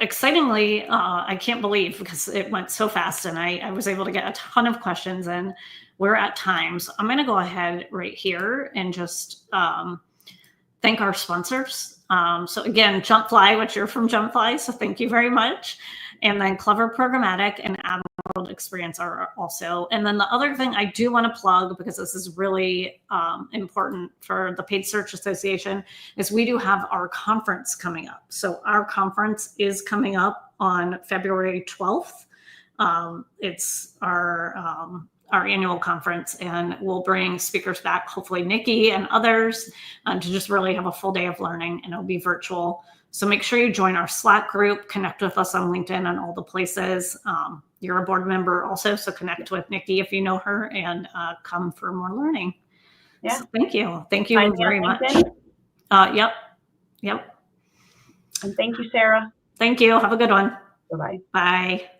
excitingly, I can't believe, because it went so fast and I was able to get a ton of questions in. We're at time. So I'm going to go ahead right here and just thank our sponsors. So again, Jumpfly, which you're from Jumpfly, so thank you very much. And then Clever Programmatic and Add-Ons Experience are also. And then the other thing I do want to plug, because this is really important for the Paid Search Association, is we do have our conference coming up. So our conference is coming up on February 12th. It's our annual conference, and we'll bring speakers back, hopefully Nikki and others, to just really have a full day of learning, and it'll be virtual. So make sure you join our Slack group, connect with us on LinkedIn and all the places. You're a board member also, so connect with Nikki if you know her, and come for more learning. Yeah. So thank you. Thank you very much. Yep. And thank you, Sarah. Thank you. Have a good one. Bye-bye. Bye.